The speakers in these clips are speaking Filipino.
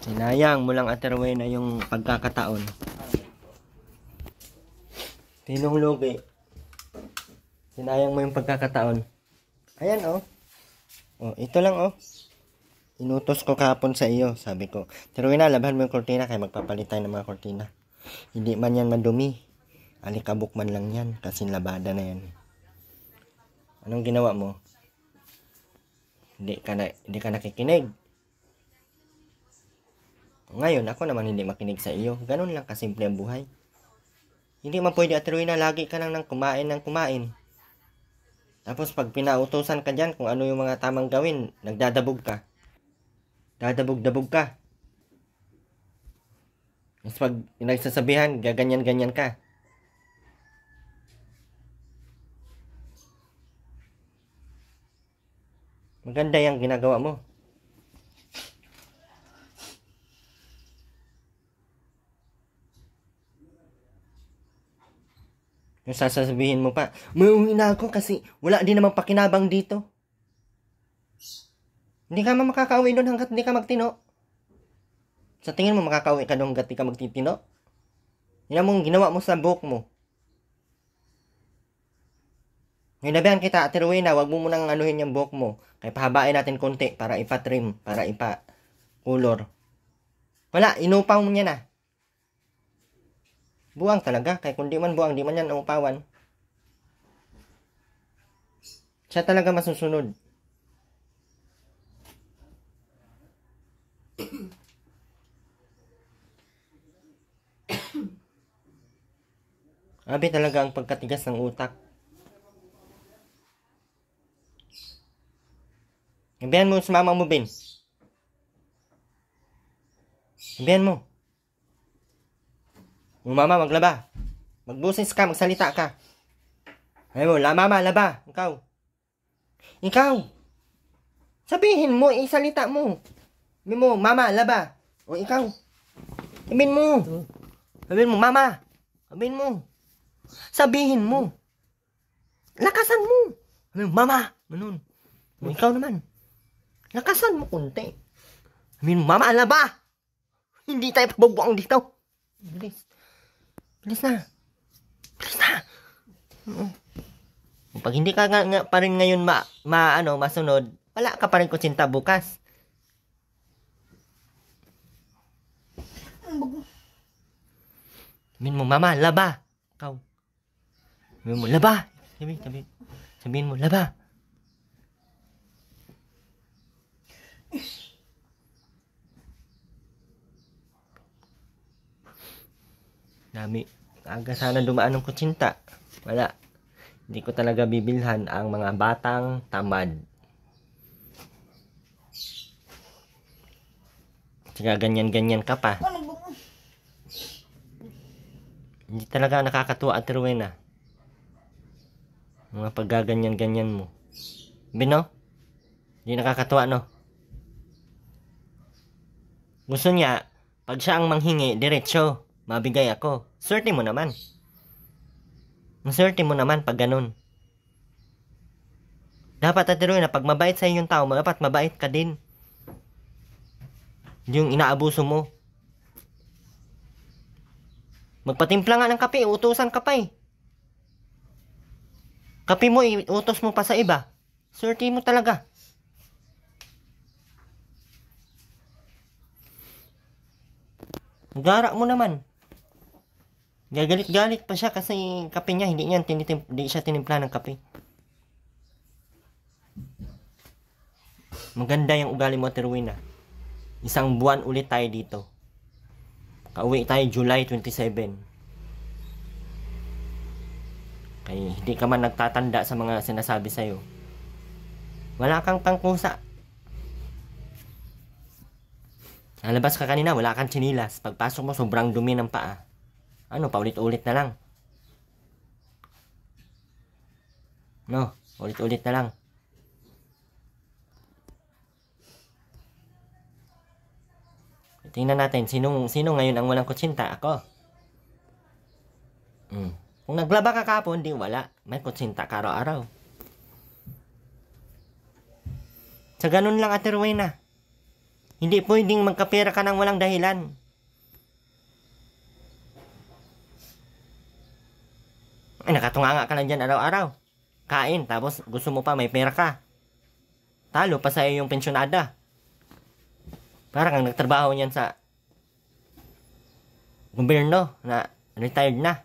Sinayang mo lang, Ate Rowena, yung pagkakataon. Tinong lugi. Sinayang mo yung pagkakataon. Ayan, oh. Oh, ito lang, oh. Inutos ko kahapon sa iyo. Sabi ko, Ate Rowena, laban mo yung kortina kaya magpapalit tayo ng mga kortina. Hindi man yan madumi. Alikabok man lang yan. Kasi labada na yan. Anong ginawa mo? Hindi ka nakikinig. Ngayon, ako naman hindi makinig sa iyo. Ganun lang kasimple ang buhay. Hindi man pwede, Ate Rowena, lagi ka lang ng kumain. Tapos pag pinautosan ka dyan kung ano yung mga tamang gawin, nagdadabog ka. Dadabog-dabog ka. Tapos pag nagsasabihan, gaganyan-ganyan ka. Maganda yung ginagawa mo. Yung sasabihin mo pa, mauwi na ako kasi wala din namang pakinabang dito. Hindi ka makakauwi doon hanggat hindi ka magtino. Sa tingin mo makakauwi ka doon hanggat hindi ka magtitino? Yan ang ginawa mo sa buhok mo. Ngayon nabihan kita, Ate Rowena, wag mo munang anuhin yung buhok mo. Kaya pahabain natin konti para ipa-trim, para ipa-color. Wala, inupaw mo niya na. Buwang talaga, kaya kung di man buwang, di man yan upawan. Siya talaga masusunod. Abi talaga ang pagkatigas ng utak. Sabihan mo sa mama mo, Ben. Sabihan mo. Mama, maglaba. Magbusis ka, magsalita ka. Ay mo, mama, laba. Ikaw. Sabihin mo, isalita mo. Sabihin mo, mama, laba. O ikaw. Sabihin mo, mama. Sabihin mo. Lakasan mo. Sabihin mo, mama. Ganun. O ikaw naman. Lakasan mo kunti. Sabihin mo, mama, laba. Hindi tayo pababuang dito. Bilis na. Pag hindi ka nga pa rin ngayon masunod, wala ka pa rin kutsinta bukas. Sabihin mo, mama, laba. Ikaw. Sabihin mo, laba. Sabihin mo, laba. Dami. Aga sana dumaan ng kutsinta. Wala. Hindi ko talaga bibilhan ang mga batang tamad. Tsaka ganyan-ganyan ka pa. Hindi talaga nakakatuwa, Ate Rowena. Mga paggaganyan-ganyan mo. Bino? Hindi nakakatuwa, no? Gusto niya, pag siya ang manghingi, diretso. Mabigay ako. Swerte mo naman. Swerte mo naman pag ganun. Dapat, Ate Rowena, pag mabait sa yung tao, dapat mabait ka din. Yung inaabuso mo. Magpatimpla nga ng kape, utusan ka pa eh. Kape mo, utos mo pa sa iba. Swerte mo talaga. Gara mo naman. Gagalit-galit pa siya kasi kape niya, hindi siya tinimpla ng kape. Maganda yung ugali mo, Ate Rowena. Isang buwan ulit tayo dito. Kauwi tayo July 27. Kaya hindi ka man nagtatanda sa mga sinasabi sa'yo. Wala kang pangkusa. Nalabas ka kanina, wala kang tsinilas. Pagpasok mo, sobrang dumi ng paa. Paulit-ulit na lang. No, ulit-ulit na lang. Tingnan natin, sino ngayon ang walang kutsinta? Ako. Kung naglaba ka kapon, di wala. May kutsinta ka araw-araw. Sa ganun lang, Ate Rowena. Hindi pwedeng magkapera ka ng walang dahilan. Ay, nakatunganga ka lang dyan araw-araw. Kain, tapos gusto mo pa may pera ka. Talo pa sa'yo yung pensyonada. Parang kang nagtrabaho niyan sa gobyerno na retired na.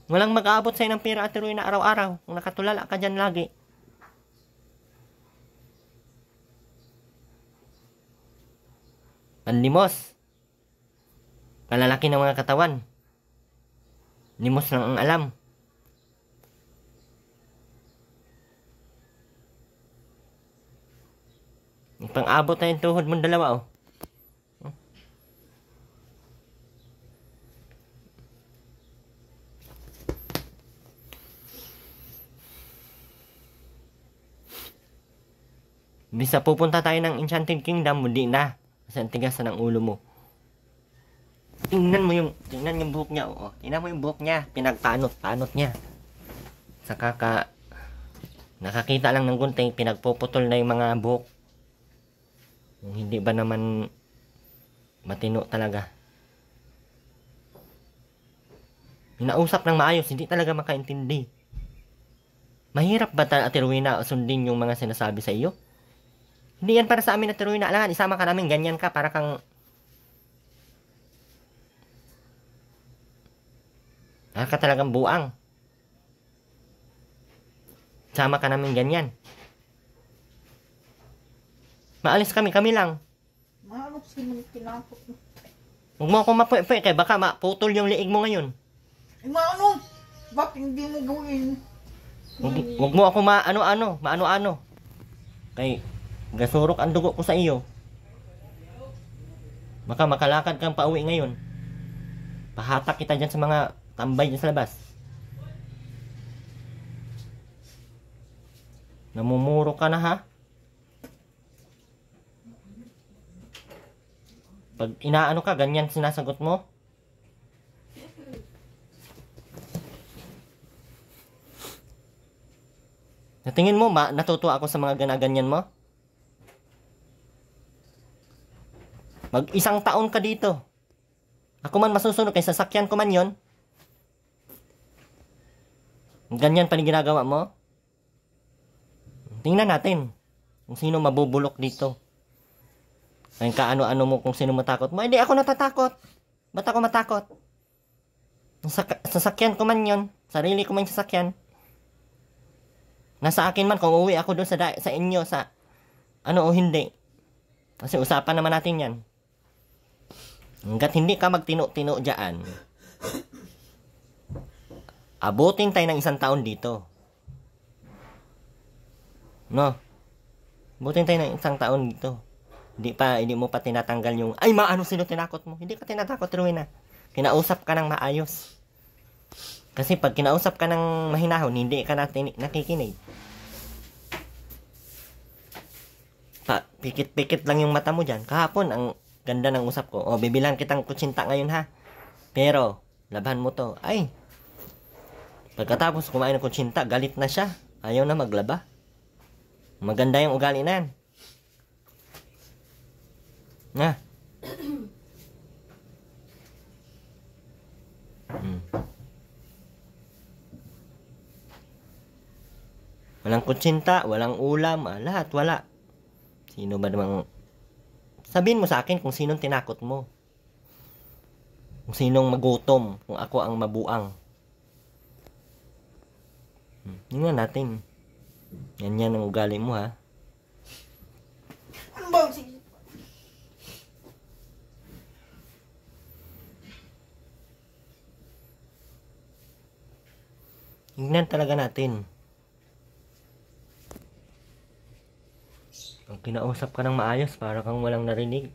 Walang mag-aabot sa'yo ng pera, Ate Rowena, araw-araw kung nakatulala ka dyan lagi. Panlimos. Kalalaki ng mga katawan. Limos lang ang alam. Pang-abot na yung tuhod mong dalawa, oh. Bisa pupunta tayo ng Enchanted Kingdom, hindi na. Kasi ang tigas na ng ulo mo. Tingnan yung buhok niya, oh. Tingnan mo yung buhok niya, pinagpanot-panot niya. Saka nakakita lang ng gunting, pinagpuputol na yung mga buhok. Hindi ba naman matino talaga? Hinausap ng maayos, hindi talaga makaintindi. Mahirap ba Ate Rowena sundin yung mga sinasabi sa iyo? Hindi yan para sa amin, Ate Rowena. Alangan, isama ka namin, ganyan ka, para kang ka talagang buang. Sama ka namin ganyan. Maalis kami lang. Maano si tinapot mo? Huwag mo akong mapuwi, kaya baka maputol yung liig mo ngayon. Eh, maano? Bakit hindi mo gawin? Huwag mo ako maano-ano. Kay gasurok ang dugo ko sa iyo. Baka makalakad kang pauwi ngayon. Pahatak kita dyan sa mga tambay dyan sa labas. Namumuro ka na, ha? Pag inaano ka, ganyan sinasagot mo. Natingin mo, natutuwa ako sa mga ganaganyan mo? Mag-isang taon ka dito. Ako man masusunod kay sasakyan ko man yon. Ganyan pa rin ginagawa mo? Tingnan natin kung sino mabubulok dito. Ay kaano-ano mo kung sino matakot mo. Hindi ako natatakot. Ba't ako matakot? Sasakyan ko man yon. Sarili ko man sasakyan. Nasa akin man kung uwi ako doon sa inyo sa ano o hindi. Kasi usapan naman natin yan. Hanggat hindi ka magtino-tino dyan, abutin tayo ng 1 taon dito. No? Abutin tayo ng 1 taon dito. Hindi mo pa tinatanggal yung, ay maano sino tinakot mo? Hindi ka tinatakot, Rowena. Kinausap ka ng maayos. Kasi pag kinausap ka ng mahinahon, hindi ka nakikinig. Pikit-pikit lang yung mata mo dyan. Kahapon, ang ganda ng usap ko. O, bibilang kitang kutsinta ngayon, ha? Pero, laban mo to. Ay, pagkatapos kumain ng kutsinta, galit na siya. Ayaw na maglaba. Maganda yung ugali na yan. Na. Walang kutsinta, walang ulam, lahat, wala. Sino ba namang... Sabihin mo sa akin kung sinong tinakot mo. Kung sinong magutom, kung ako ang mabuang. Tingnan natin. Yan ang ugali mo, ha? Ano ba? Sige. Tingnan talaga natin. Ang kinausap ka ng maayos, para kang walang narinig.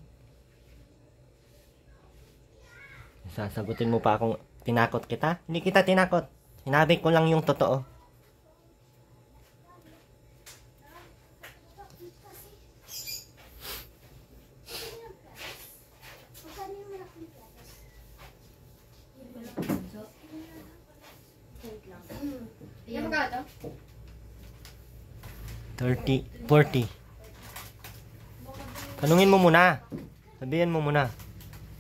Sasagutin mo pa akong tinakot kita? Hindi kita tinakot. Sinabi ko lang yung totoo. Iyan ka. 30, 40. Tanungin mo muna. Sabihin mo muna.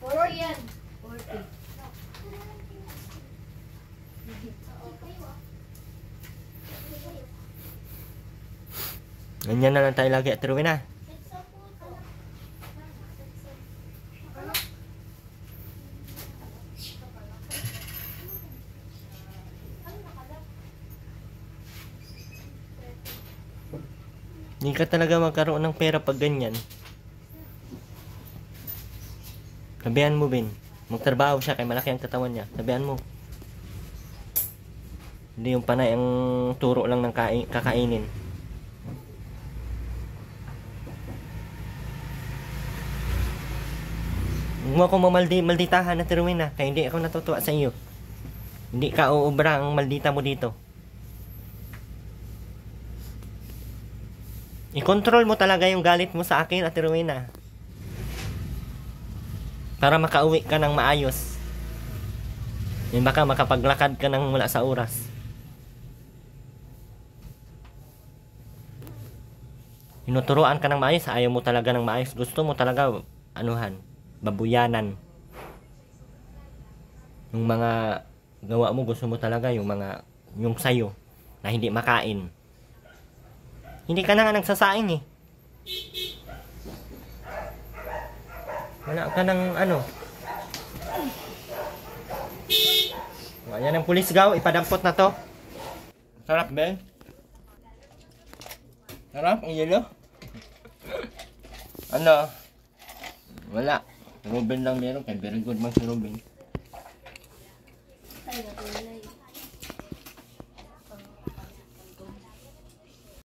40 yan. 40. Ganyan na lang tayo lagi at Rowena. Hindi ka talaga magkaroon ng pera pag ganyan. Sabihan mo, Ben. Magtrabaho siya kay malaki ang katawan niya. Sabihan mo. Hindi yung panay ang turo lang ng kakainin. Huwag mo akong malditahan na Rowena, kaya hindi ako natutuwa sa iyo. Hindi ka uubra ang maldita mo dito. I-control mo talaga yung galit mo sa akin, Ate Rowena. Para makauwi ka ng maayos. Yan baka makapaglakad ka ng mula sa oras. Tinuturuan ka ng maayos, ayaw mo talaga ng maayos. Gusto mo talaga, babuyanan. Yung mga gawa mo, gusto mo talaga yung sayo, na hindi makain. Hindi ka na nga nagsasaing eh. Wala ka ng Ayan ang pulis gaw, ipadampot na to. Sarap, Ben? Sarap, ang yelo? Wala. Ruben lang meron, kaya very good man si Ruben.